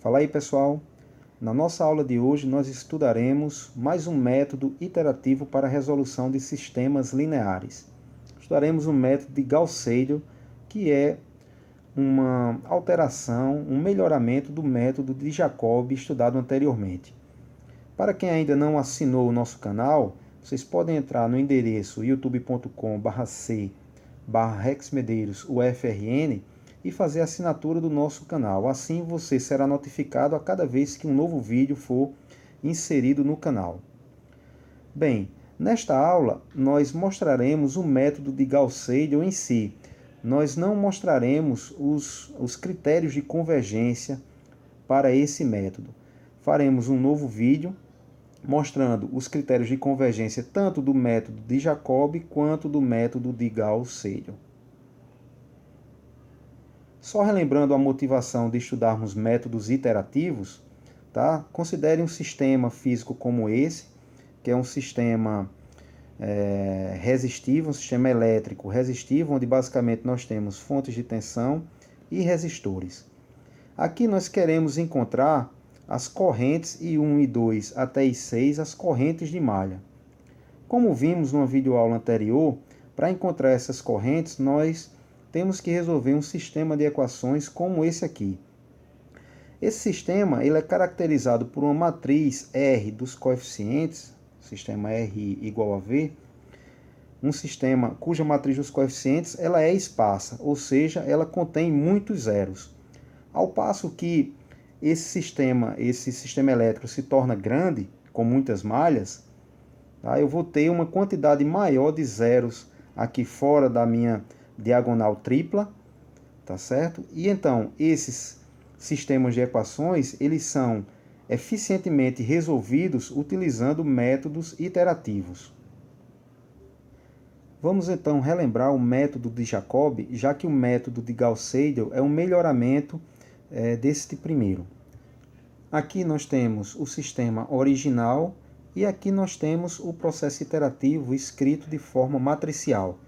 Fala aí, pessoal! Na nossa aula de hoje nós estudaremos mais um método iterativo para a resolução de sistemas lineares. Estudaremos o método de Gauss-Seidel, que é uma alteração, um melhoramento do método de Jacobi estudado anteriormente. Para quem ainda não assinou o nosso canal, vocês podem entrar no endereço youtube.com/c/rexmedeirosufrn e fazer a assinatura do nosso canal. Assim você será notificado a cada vez que um novo vídeo for inserido no canal. Bem, nesta aula nós mostraremos o método de Gauss-Seidel em si. Nós não mostraremos os critérios de convergência para esse método. Faremos um novo vídeo mostrando os critérios de convergência tanto do método de Jacobi quanto do método de Gauss-Seidel. Só relembrando a motivação de estudarmos métodos iterativos, tá? Considere um sistema físico como esse, que é um sistema resistivo, um sistema elétrico resistivo, onde basicamente nós temos fontes de tensão e resistores. Aqui nós queremos encontrar as correntes I1 e 2 até I6, as correntes de malha. Como vimos numa videoaula anterior, para encontrar essas correntes, nós temos que resolver um sistema de equações como esse aqui. Esse sistema ele é caracterizado por uma matriz R dos coeficientes, sistema R igual a V, um sistema cuja matriz dos coeficientes ela é esparsa, ou seja, ela contém muitos zeros. Ao passo que esse sistema elétrico se torna grande, com muitas malhas, tá? Eu vou ter uma quantidade maior de zeros aqui fora da minha diagonal tripla, tá certo? E então, esses sistemas de equações, eles são eficientemente resolvidos utilizando métodos iterativos. Vamos então relembrar o método de Jacobi, já que o método de Gauss-Seidel é um melhoramento deste primeiro. Aqui nós temos o sistema original e aqui nós temos o processo iterativo escrito de forma matricial.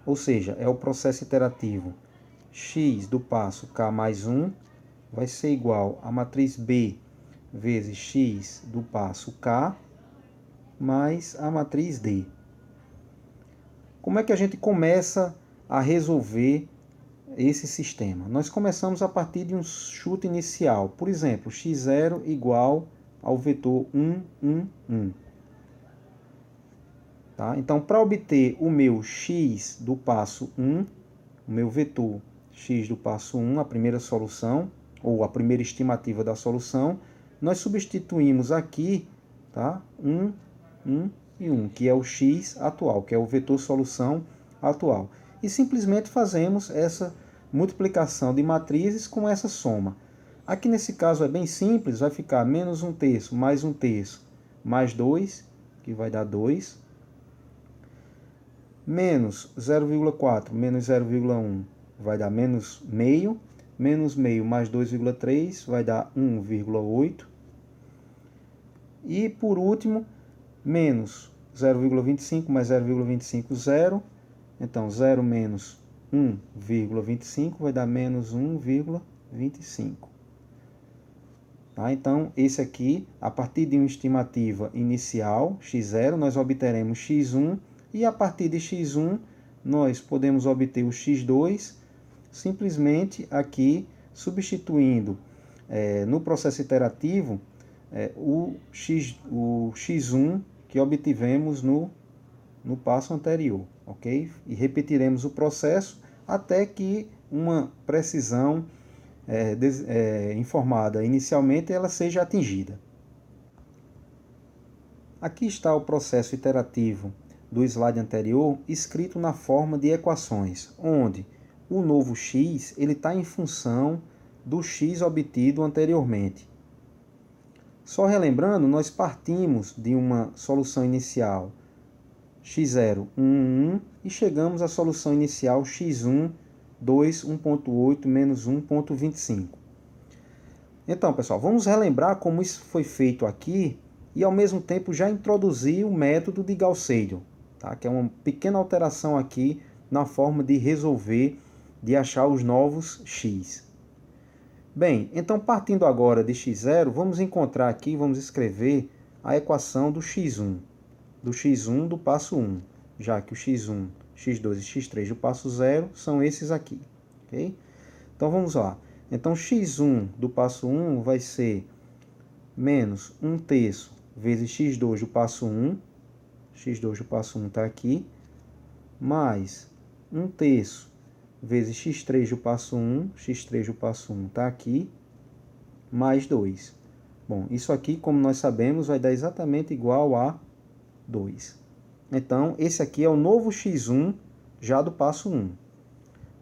Ou seja, é o processo iterativo x do passo k mais 1 vai ser igual a matriz B vezes x do passo k mais a matriz D. Como é que a gente começa a resolver esse sistema? Nós começamos a partir de um chute inicial. Por exemplo, x0 igual ao vetor 1, 1, 1. Tá? Então, para obter o meu x do passo 1, o meu vetor x do passo 1, a primeira solução, ou a primeira estimativa da solução, nós substituímos aqui, tá? 1, 1 e 1, que é o x atual, que é o vetor solução atual. E simplesmente fazemos essa multiplicação de matrizes com essa soma. Aqui nesse caso é bem simples, vai ficar menos 1/3 mais 1/3 mais 2, que vai dar 2, menos 0,4 menos 0,1 vai dar menos meio, menos meio mais 2,3 vai dar 1,8. E por último, menos 0,25 mais 0,25, 0. Então, 0 menos 1,25 vai dar menos 1,25. Tá? Então, esse aqui, a partir de uma estimativa inicial, x0, nós obteremos x1. E a partir de x1, nós podemos obter o x2, simplesmente aqui substituindo no processo iterativo o x1 que obtivemos no passo anterior, ok? E repetiremos o processo até que uma precisão informada inicialmente ela seja atingida. Aqui está o processo iterativo do slide anterior escrito na forma de equações, onde o novo x está em função do x obtido anteriormente. Só relembrando, nós partimos de uma solução inicial x0, 1, 1, e chegamos à solução inicial x1, 2, 1,8 menos 1,25. Então, pessoal, vamos relembrar como isso foi feito aqui e, ao mesmo tempo, já introduzir o método de Gauss-Seidel, tá? Que é uma pequena alteração aqui na forma de resolver, de achar os novos x. Bem, então partindo agora de x0, vamos encontrar aqui, vamos escrever a equação do x1 do passo 1, já que o x1, x2 e x3 do passo 0 são esses aqui, ok? Então vamos lá. Então x1 do passo 1 vai ser menos 1/3 vezes x2 do passo 1, x2 do passo 1 está aqui, mais 1/3 vezes x3 do passo 1, x3 do passo 1 está aqui, mais 2. Bom, isso aqui, como nós sabemos, vai dar exatamente igual a 2. Então, esse aqui é o novo x1 já do passo 1.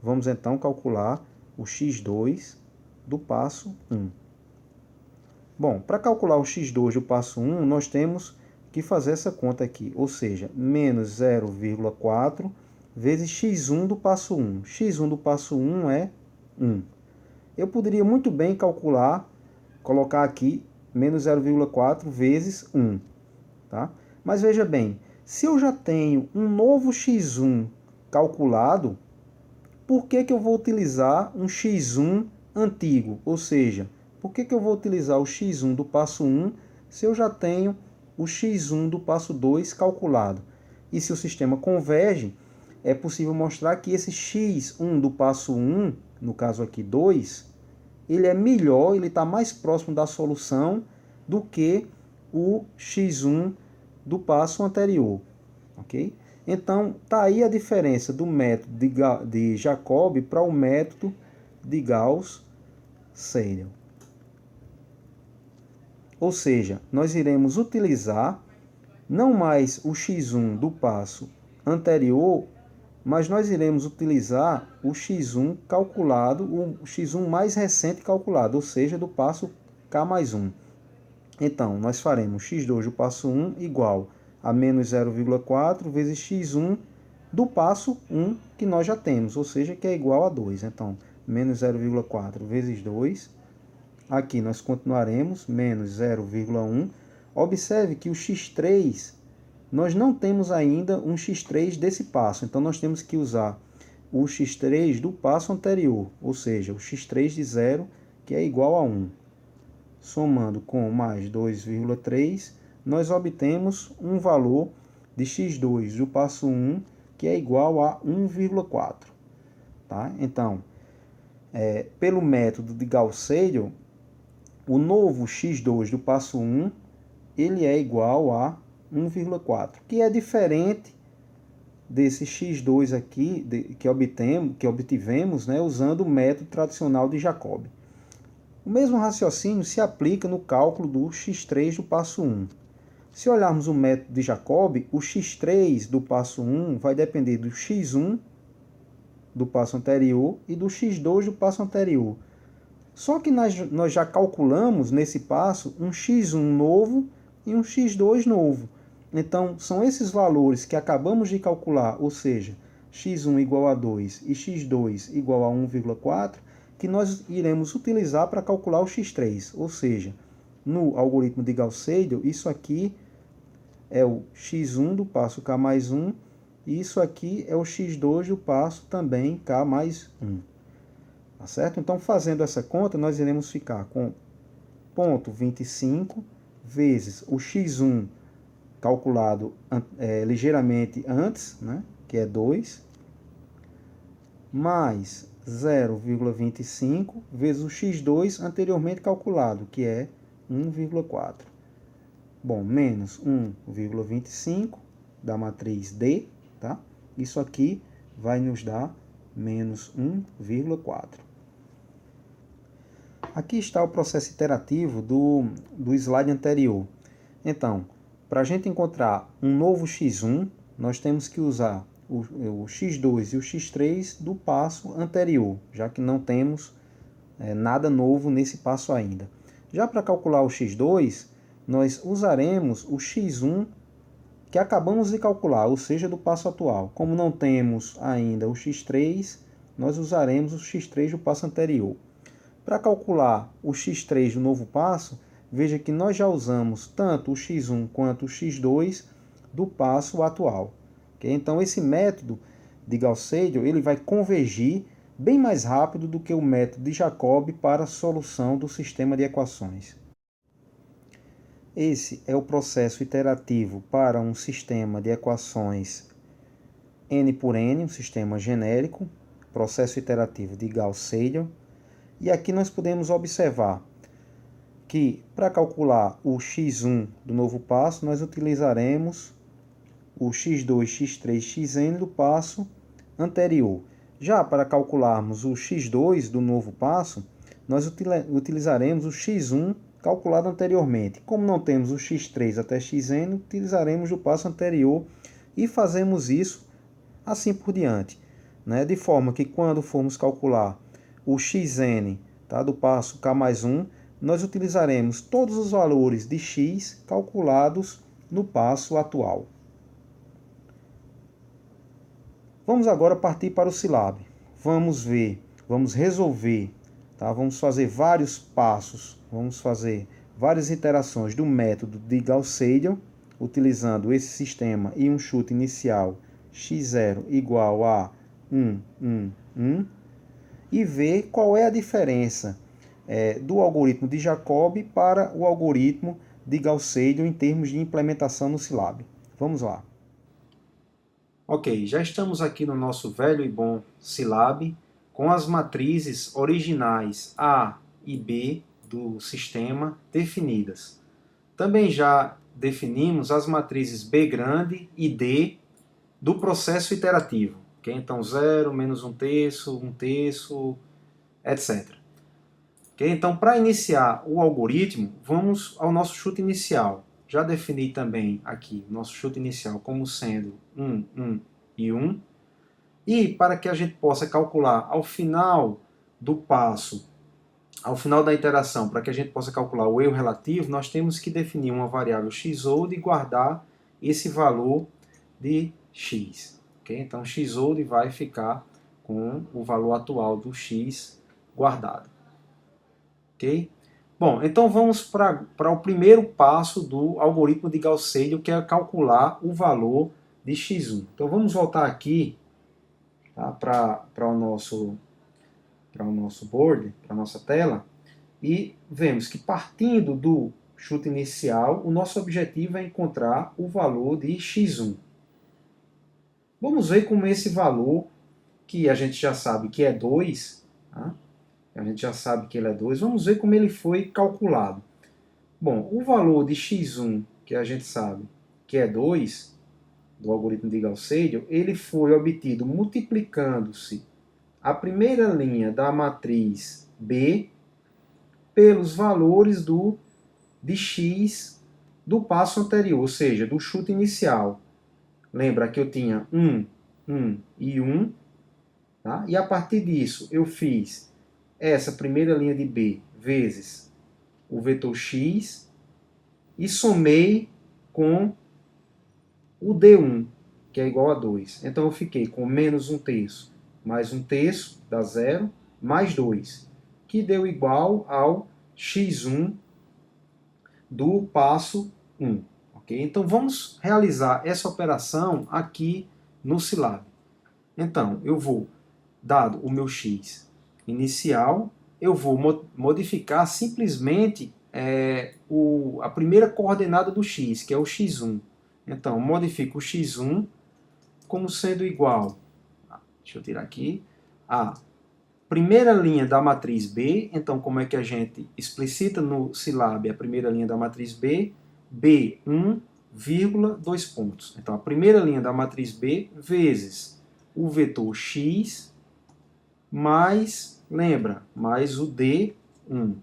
Vamos então calcular o x2 do passo 1. Bom, para calcular o x2 do passo 1, nós temos que fazer essa conta aqui, ou seja, menos 0,4 vezes x1 do passo 1. x1 do passo 1 é 1. Eu poderia muito bem calcular, colocar aqui menos 0,4 vezes 1. Tá? Mas veja bem, se eu já tenho um novo x1 calculado, por que eu vou utilizar um x1 antigo? Ou seja, por que eu vou utilizar o x1 do passo 1 se eu já tenho o x1 do passo 2 calculado? E se o sistema converge, é possível mostrar que esse x1 do passo 1, no caso aqui 2, ele é melhor, ele está mais próximo da solução do que o x1 do passo anterior, ok? Então, está aí a diferença do método de Jacobi para o método de Gauss-Seidel. Ou seja, nós iremos utilizar não mais o x1 do passo anterior, mas nós iremos utilizar o x1 calculado, o x1 mais recente calculado, ou seja, do passo k mais 1. Então, nós faremos x2 do passo 1 igual a menos 0,4 vezes x1 do passo 1 que nós já temos, ou seja, que é igual a 2. Então, menos 0,4 vezes 2. Aqui nós continuaremos, menos 0,1. Observe que o x3, nós não temos ainda um x3 desse passo. Então, nós temos que usar o x3 do passo anterior, ou seja, o x3 de 0, que é igual a 1. Somando com mais 2,3, nós obtemos um valor de x2 do passo 1, que é igual a 1,4. Tá? Então, pelo método de Gauss-Seidel, o novo x2 do passo 1, ele é igual a 1,4, que é diferente desse x2 aqui que obtivemos, né, usando o método tradicional de Jacobi. O mesmo raciocínio se aplica no cálculo do x3 do passo 1. Se olharmos o método de Jacobi, o x3 do passo 1 vai depender do x1 do passo anterior e do x2 do passo anterior. Só que nós já calculamos nesse passo um x1 novo e um x2 novo. Então, são esses valores que acabamos de calcular, ou seja, x1 igual a 2 e x2 igual a 1,4, que nós iremos utilizar para calcular o x3. Ou seja, no algoritmo de Gauss-Seidel, isso aqui é o x1 do passo k mais 1, e isso aqui é o x2 do passo também k mais 1. Tá certo? Então, fazendo essa conta, nós iremos ficar com 0,25 vezes o x1 calculado ligeiramente antes, né, que é 2, mais 0,25 vezes o x2 anteriormente calculado, que é 1,4. Bom, menos 1,25 da matriz D, tá? Isso aqui vai nos dar menos 1,4. Aqui está o processo iterativo do slide anterior. Então, para a gente encontrar um novo x1, nós temos que usar o x2 e o x3 do passo anterior, já que não temos nada novo nesse passo ainda. Já para calcular o x2, nós usaremos o x1 que acabamos de calcular, ou seja, do passo atual. Como não temos ainda o x3, nós usaremos o x3 do passo anterior. Para calcular o x3 do novo passo, veja que nós já usamos tanto o x1 quanto o x2 do passo atual. Okay? Então, esse método de Gauss-Seidel ele vai convergir bem mais rápido do que o método de Jacobi para a solução do sistema de equações. Esse é o processo iterativo para um sistema de equações n por n, um sistema genérico, processo iterativo de Gauss-Seidel. E aqui nós podemos observar que para calcular o x1 do novo passo, nós utilizaremos o x2, x3, xn do passo anterior. Já para calcularmos o x2 do novo passo, nós utilizaremos o x1 calculado anteriormente. Como não temos o x3 até xn, utilizaremos o passo anterior e fazemos isso assim por diante, né? De forma que quando formos calcular o xn, tá, do passo k mais 1, nós utilizaremos todos os valores de x calculados no passo atual. Vamos agora partir para o Silab. Vamos resolver, tá? Vamos fazer vários passos, vamos fazer várias iterações do método de Gauss-Seidel, utilizando esse sistema e um chute inicial x0 igual a 1, 1, 1, e ver qual é a diferença do algoritmo de Jacobi para o algoritmo de Gauss-Seidel em termos de implementação no Silab. Vamos lá. Ok, já estamos aqui no nosso velho e bom Silab, com as matrizes originais A e B do sistema definidas. Também já definimos as matrizes B grande e D do processo iterativo. Okay? Então, 0, menos 1/3, etc. Okay? Então, para iniciar o algoritmo, vamos ao nosso chute inicial. Já defini também aqui nosso chute inicial como sendo 1, 1 e 1. E para que a gente possa calcular ao final do passo, ao final da iteração, para que a gente possa calcular o erro relativo, nós temos que definir uma variável xold e guardar esse valor de x. Okay? Então, xold vai ficar com o valor atual do x guardado. Okay? Bom, então vamos para o primeiro passo do algoritmo de Gauss-Seidel, que é calcular o valor de x1. Então vamos voltar aqui, tá, para o nosso board, para a nossa tela, e vemos que partindo do chute inicial, o nosso objetivo é encontrar o valor de x1. Vamos ver como esse valor, que a gente já sabe que é 2, tá? A gente já sabe que ele é 2, vamos ver como ele foi calculado. Bom, o valor de x1, que a gente sabe que é 2, do algoritmo de Gauss-Seidel, ele foi obtido multiplicando-se a primeira linha da matriz B pelos valores de x do passo anterior, ou seja, do chute inicial. Lembra que eu tinha 1, 1 e 1, tá? E a partir disso eu fiz essa primeira linha de B vezes o vetor x e somei com o D1, que é igual a 2. Então eu fiquei com menos 1/3 mais 1/3 dá 0, mais 2, que deu igual ao x1 do passo 1. Okay? Então vamos realizar essa operação aqui no Silab. Então eu vou, dado o meu x inicial, eu vou modificar simplesmente a primeira coordenada do x, que é o x1. Então, modifico o x1 como sendo igual, deixa eu tirar aqui, a primeira linha da matriz B. Então, como é que a gente explicita no Silab a primeira linha da matriz B? B1, vírgula, 2 pontos. Então, a primeira linha da matriz B vezes o vetor x mais, lembra, mais o D1,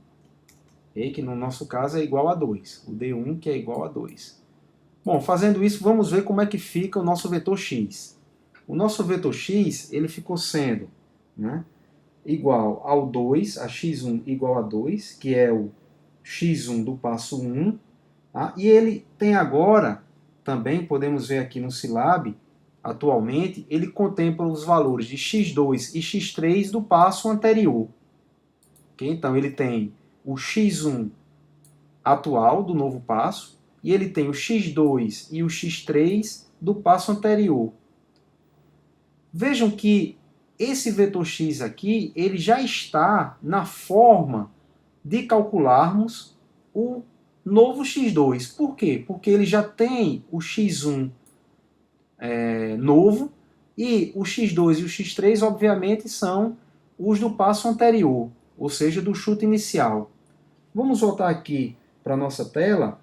okay? Que no nosso caso é igual a 2. O D1 que é igual a 2. Bom, fazendo isso, vamos ver como é que fica o nosso vetor x. O nosso vetor x, ele ficou sendo, né, igual ao 2, a x1 igual a 2, que é o x1 do passo 1. Tá? E ele tem agora, também podemos ver aqui no Silab, atualmente, ele contempla os valores de x2 e x3 do passo anterior. Okay? Então, ele tem o x1 atual do novo passo, e ele tem o x2 e o x3 do passo anterior. Vejam que esse vetor x aqui, ele já está na forma de calcularmos o novo x2. Por quê? Porque ele já tem o x1 novo, e o x2 e o x3, obviamente, são os do passo anterior, ou seja, do chute inicial. Vamos voltar aqui para a nossa tela,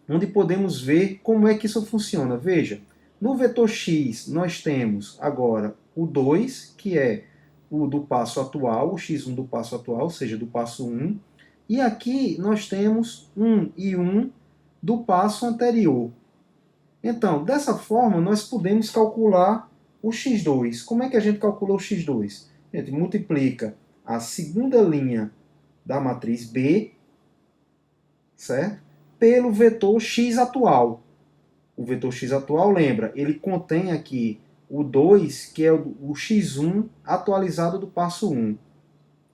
onde podemos ver como é que isso funciona. Veja, no vetor x nós temos agora o 2, que é o do passo atual, o x1 do passo atual, ou seja, do passo 1. E aqui nós temos 1 e 1 do passo anterior. Então, dessa forma, nós podemos calcular o x2. Como é que a gente calcula o x2? A gente multiplica a segunda linha da matriz B, certo? Pelo vetor x atual. O vetor x atual, lembra, ele contém aqui o 2, que é o x1 atualizado do passo 1.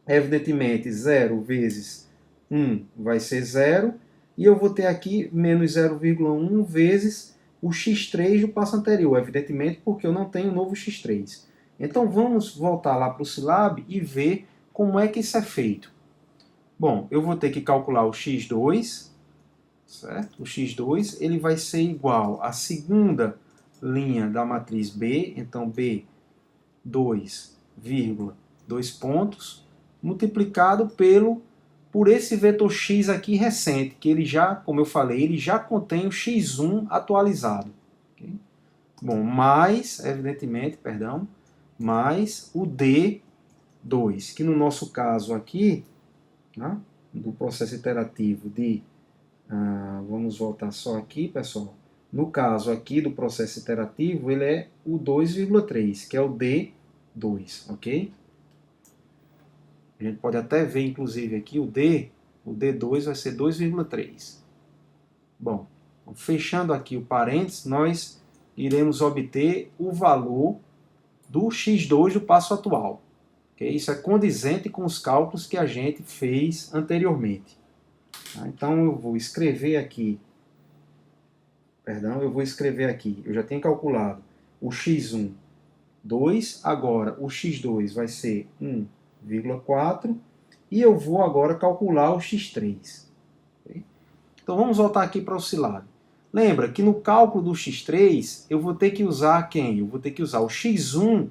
Evidentemente, 0 vezes 1 vai ser 0, e eu vou ter aqui menos 0,1 vezes o x3 do passo anterior, evidentemente porque eu não tenho novo x3. Então vamos voltar lá para o Silab e ver como é que isso é feito. Bom, eu vou ter que calcular o x2, certo? O x2 ele vai ser igual à segunda linha da matriz B, então B 2, 2 pontos, multiplicado por esse vetor x aqui recente, que ele já, como eu falei, ele já contém o x1 atualizado. Okay? Bom, mais, evidentemente, perdão, mais o D2, que no nosso caso aqui, né, do processo iterativo de... vamos voltar só aqui, pessoal. No caso aqui do processo iterativo, ele é o 2,3, que é o D2, ok? A gente pode até ver, inclusive, aqui o D2 vai ser 2,3. Bom, fechando aqui o parênteses, nós iremos obter o valor do x2 do passo atual. Okay? Isso é condizente com os cálculos que a gente fez anteriormente. Então eu vou escrever aqui, eu já tenho calculado o x1, 2, agora o x2 vai ser 1,4, e eu vou agora calcular o x3. Okay? Então vamos voltar aqui para o Silab. Lembra que no cálculo do x3 eu vou ter que usar quem? Eu vou ter que usar o x1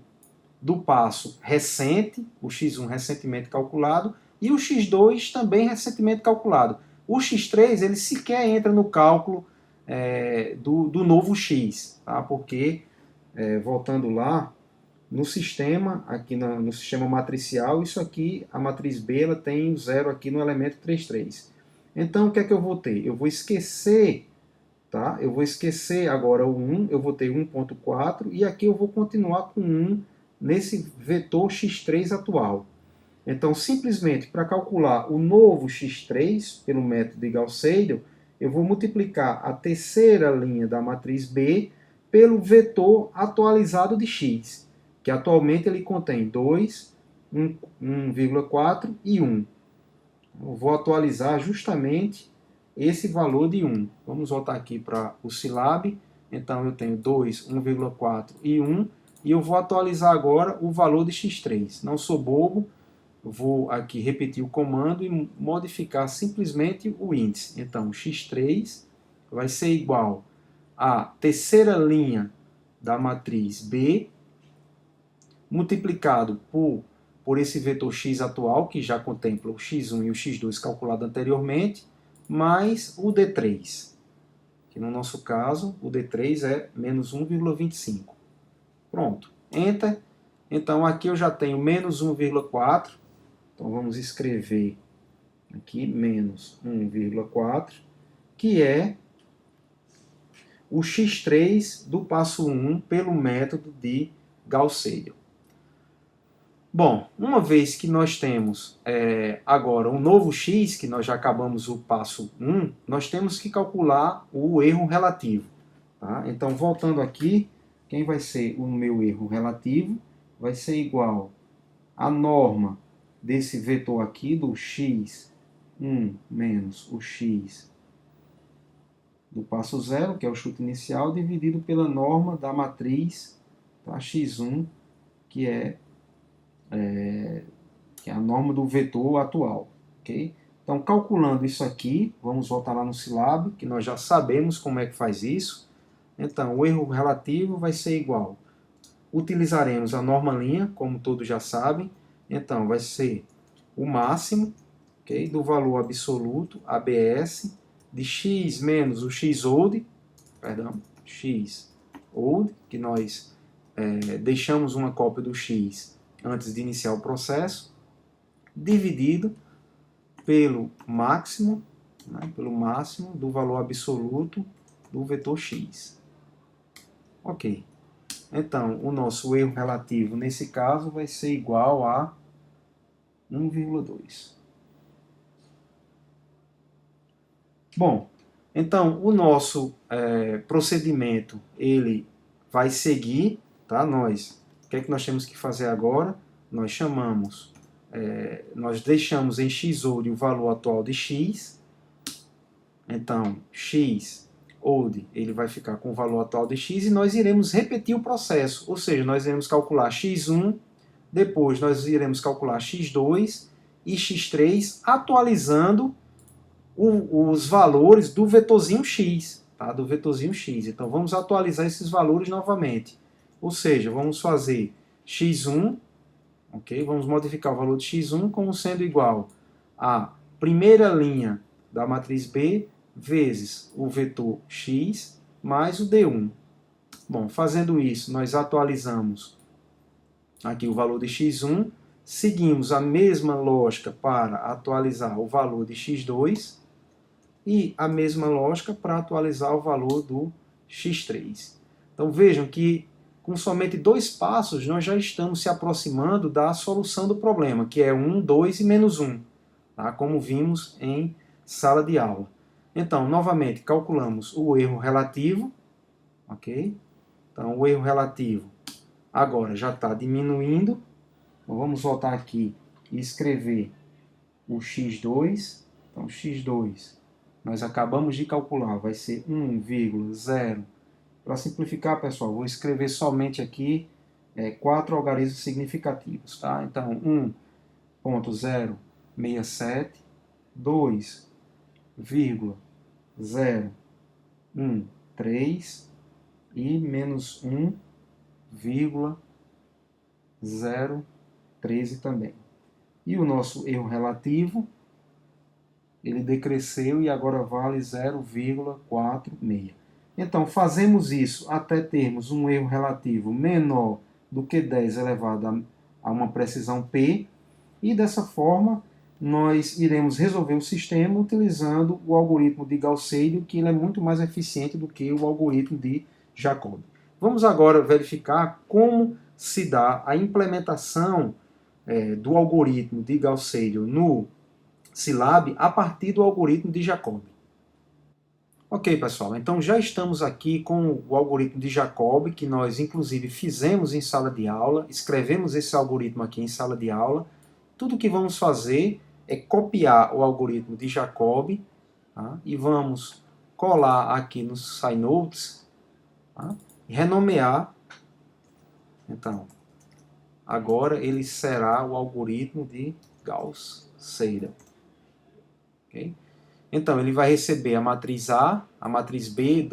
do passo recente, o x1 recentemente calculado, e o x2 também recentemente calculado. O x3 ele sequer entra no cálculo do novo x, tá? Porque, voltando lá, no sistema, aqui no sistema matricial, isso aqui, a matriz B, ela tem o 0 aqui no elemento 33. Então, o que é que eu vou ter? Eu vou esquecer, tá? Eu vou esquecer agora o 1, eu vou ter 1,4, e aqui eu vou continuar com 1 nesse vetor x3 atual. Então, simplesmente, para calcular o novo x3, pelo método de Gauss-Seidel, eu vou multiplicar a terceira linha da matriz B pelo vetor atualizado de x, que atualmente ele contém 2, 1,4 e 1. Eu vou atualizar justamente esse valor de 1. Vamos voltar aqui para o Silab. Então eu tenho 2, 1,4 e 1. E eu vou atualizar agora o valor de x3. Não sou bobo, vou aqui repetir o comando e modificar simplesmente o índice. Então x3 vai ser igual à terceira linha da matriz B, multiplicado por esse vetor x atual, que já contempla o x1 e o x2 calculado anteriormente, mais o D3, que no nosso caso o D3 é menos 1,25. Pronto, Enter. Então aqui eu já tenho menos 1,4, então vamos escrever aqui menos 1,4, que é o x3 do passo 1 pelo método de Gauss-Seidel. Bom, uma vez que nós temos agora um novo x, que nós já acabamos o passo 1, nós temos que calcular o erro relativo. Tá? Então, voltando aqui, quem vai ser o meu erro relativo vai ser igual à norma desse vetor aqui, do x1 menos o x do passo 0, que é o chute inicial, dividido pela norma da matriz, tá? x1, que é que é a norma do vetor atual. Okay? Então, calculando isso aqui, vamos voltar lá no Silab, que nós já sabemos como é que faz isso. Então, o erro relativo vai ser igual. Utilizaremos a norma-linha, como todos já sabem. Então, vai ser o máximo, okay, do valor absoluto, ABS, de x menos o x-old, x-old, que nós deixamos uma cópia do x antes de iniciar o processo, dividido pelo máximo, pelo máximo do valor absoluto do vetor x. Ok. Então, o nosso erro relativo nesse caso vai ser igual a 1,2. Bom, então o nosso procedimento ele vai seguir, tá? O que é que nós temos que fazer agora? Nós chamamos, nós deixamos em x-old o valor atual de x. Então, x-old ele vai ficar com o valor atual de x e nós iremos repetir o processo, ou seja, nós iremos calcular x1, depois nós iremos calcular x2 e x3, atualizando os valores do vetorzinho x, tá? Do vetorzinho x. Então vamos atualizar esses valores novamente. Ou seja, vamos fazer x1, ok? Vamos modificar o valor de x1 como sendo igual a primeira linha da matriz B vezes o vetor x mais o D1. Bom, fazendo isso, nós atualizamos aqui o valor de x1, seguimos a mesma lógica para atualizar o valor de x2 e a mesma lógica para atualizar o valor do x3. Então vejam que com somente 2 passos nós já estamos se aproximando da solução do problema, que é 1, 2 e menos 1, tá? Como vimos em sala de aula. Então, novamente, calculamos o erro relativo, ok? Então, o erro relativo agora já está diminuindo. Então, vamos voltar aqui e escrever o x2. Então, x2 nós acabamos de calcular, vai ser 1,0. Para simplificar, pessoal, vou escrever somente aqui 4 algarismos significativos. Tá? Então, 1,067, 2,013 e menos 1,013 também. E o nosso erro relativo, ele decresceu e agora vale 0,46. Então, fazemos isso até termos um erro relativo menor do que 10 elevado a uma precisão P, e dessa forma nós iremos resolver o sistema utilizando o algoritmo de Gauss-Seidel, que ele é muito mais eficiente do que o algoritmo de Jacobi. Vamos agora verificar como se dá a implementação do algoritmo de Gauss-Seidel no Silab a partir do algoritmo de Jacobi. Ok, pessoal, então já estamos aqui com o algoritmo de Jacobi, que nós inclusive fizemos em sala de aula, escrevemos esse algoritmo aqui em sala de aula. Tudo que vamos fazer é copiar o algoritmo de Jacobi, tá? E vamos colar aqui no SciNotes, tá? E renomear. Então, agora ele será o algoritmo de Gauss-Seidel. Okay? Então, ele vai receber a matriz A, a matriz B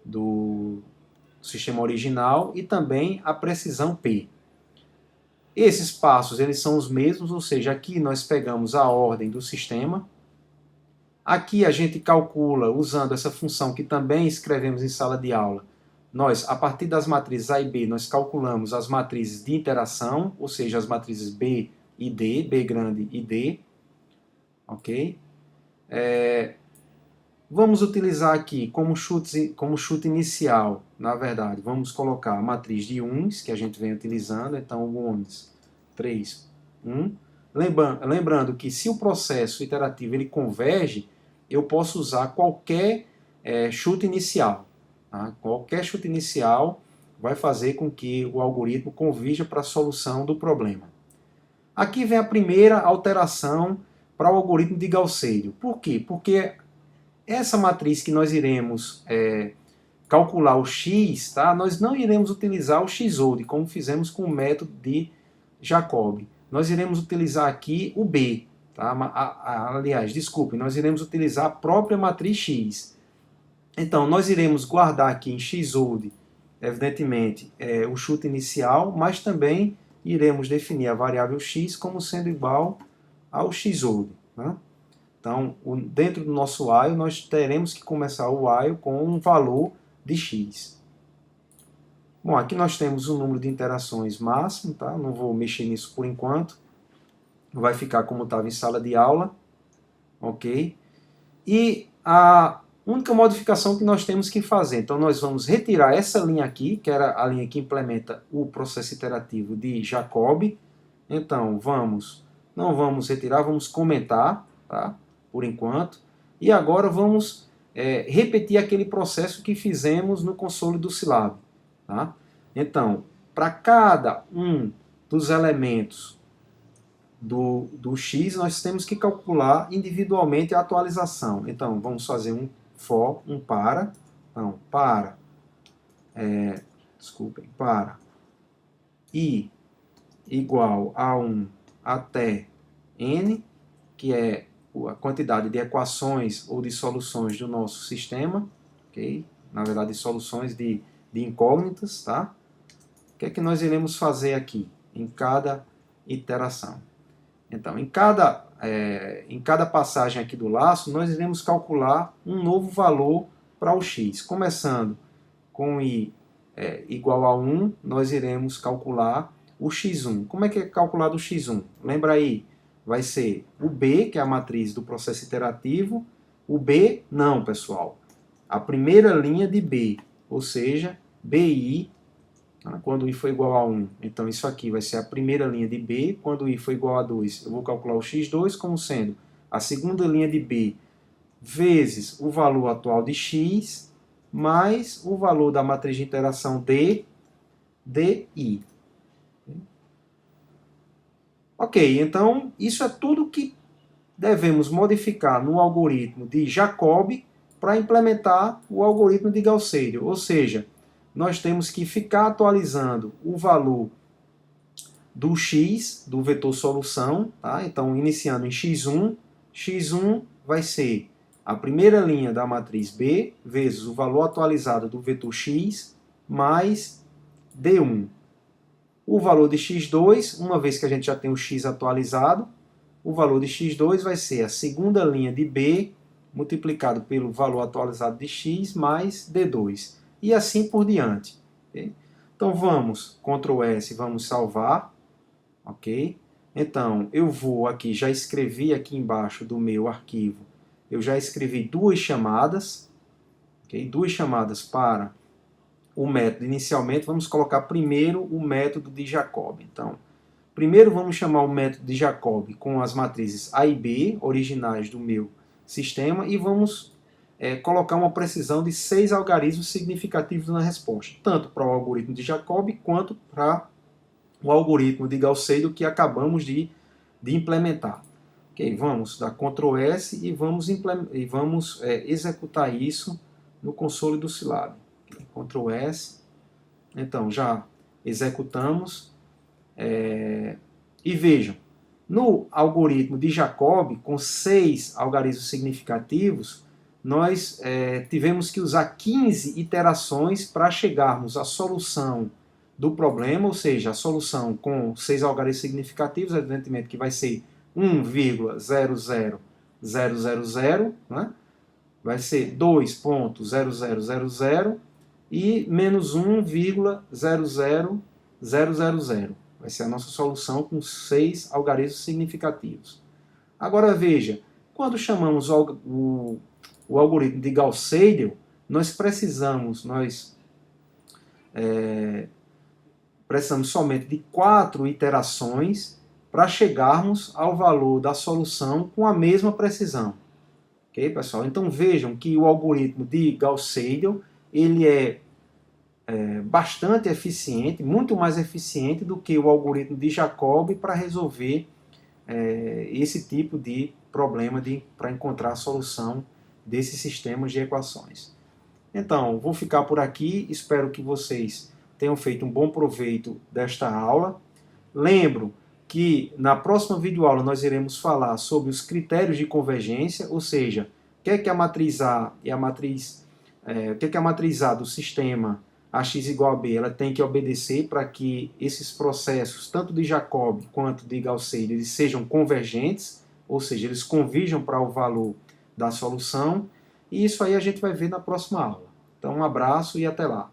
do sistema original e também a precisão P. Esses passos eles são os mesmos, ou seja, aqui nós pegamos a ordem do sistema. Aqui a gente calcula, usando essa função que também escrevemos em sala de aula, nós, a partir das matrizes A e B, nós calculamos as matrizes de interação, ou seja, as matrizes B e D, B grande e D. Ok? Vamos utilizar aqui como chute inicial, na verdade, vamos colocar a matriz de uns, que a gente vem utilizando, então uns, 3, 1. Lembrando que se o processo iterativo ele converge, eu posso usar qualquer chute inicial. Tá? Qualquer chute inicial vai fazer com que o algoritmo convirja para a solução do problema. Aqui vem a primeira alteração para o algoritmo de Gauss-Seidel. Por quê? Porque essa matriz que nós iremos calcular o x, tá? Nós não iremos utilizar o x-old, como fizemos com o método de Jacobi, nós iremos utilizar aqui o B. Tá? Aliás, desculpe, nós iremos utilizar a própria matriz X. Então, nós iremos guardar aqui em Xold, evidentemente, o chute inicial, mas também iremos definir a variável x como sendo igual ao Xold. Né? Então, dentro do nosso while, nós teremos que começar o while com um valor de x. Bom, aqui nós temos o número de interações máximo, tá? Não vou mexer nisso por enquanto. Vai ficar como estava em sala de aula, ok? E a única modificação que nós temos que fazer, então nós vamos retirar essa linha aqui, que era a linha que implementa o processo iterativo de Jacobi. Então, não vamos retirar, vamos comentar, tá? Por enquanto. E agora vamos repetir aquele processo que fizemos no console do Scilab. Tá? Então, para cada um dos elementos do x, nós temos que calcular individualmente a atualização. Então, vamos fazer um for, um para. Então, para i igual a 1 até n, que é a quantidade de equações ou de soluções do nosso sistema, ok? Na verdade, soluções de incógnitas, tá? O que é que nós iremos fazer aqui em cada iteração? Então, em cada passagem aqui do laço, nós iremos calcular um novo valor para o x. Começando com i igual a 1, nós iremos calcular o x1. Como é que é calculado o x1? Lembra aí, vai ser o b, que é a matriz do processo iterativo. O b, não, pessoal. A primeira linha de b, ou seja, bi, quando i for igual a 1. Então, isso aqui vai ser a primeira linha de b. Quando i for igual a 2, eu vou calcular o x2 como sendo a segunda linha de b vezes o valor atual de x, mais o valor da matriz de interação d, di. Ok, então isso é tudo que devemos modificar no algoritmo de Jacobi para implementar o algoritmo de Gauss-Seidel. Ou seja, nós temos que ficar atualizando o valor do x, do vetor solução. Tá? Então, iniciando em x1, x1 vai ser a primeira linha da matriz B vezes o valor atualizado do vetor x mais d1. O valor de x2, uma vez que a gente já tem o x atualizado, o valor de x2 vai ser a segunda linha de B multiplicado pelo valor atualizado de x mais d2. E assim por diante. Okay? Então vamos, Ctrl S, vamos salvar. Ok? Então eu vou aqui, já escrevi aqui embaixo do meu arquivo, eu já escrevi duas chamadas. Okay? Duas chamadas para o método. Inicialmente vamos colocar primeiro o método de Jacobi. Então, primeiro vamos chamar o método de Jacobi com as matrizes A e B, originais do meu sistema, e vamos colocar uma precisão de 6 algarismos significativos na resposta, tanto para o algoritmo de Jacobi quanto para o algoritmo de Gauss-Seidel que acabamos de implementar. Ok, vamos dar Ctrl S e vamos executar isso no console do Scilab. Ctrl S. Então, já executamos. E vejam, no algoritmo de Jacobi, com 6 algarismos significativos, nós tivemos que usar 15 iterações para chegarmos à solução do problema, ou seja, a solução com 6 algarismos significativos, evidentemente que vai ser 1,00000, né? Vai ser 2.0000 e menos 1,00000. Vai ser a nossa solução com 6 algarismos significativos. Agora veja, quando chamamos o algoritmo de Gauss-Seidel, nós precisamos somente de 4 iterações para chegarmos ao valor da solução com a mesma precisão. Ok, pessoal? Então vejam que o algoritmo de Gauss-Seidel ele é bastante eficiente, muito mais eficiente do que o algoritmo de Jacobi para resolver esse tipo de problema para encontrar a solução desses sistemas de equações. Então, vou ficar por aqui, espero que vocês tenham feito um bom proveito desta aula. Lembro que na próxima videoaula nós iremos falar sobre os critérios de convergência, ou seja, o que é a matriz A e a matriz, o que é a matriz A do sistema AX igual a B, ela tem que obedecer para que esses processos, tanto de Jacobi quanto de Gauss-Seidel, eles sejam convergentes, ou seja, eles convirjam para o valor da solução, e isso aí a gente vai ver na próxima aula. Então, um abraço e até lá.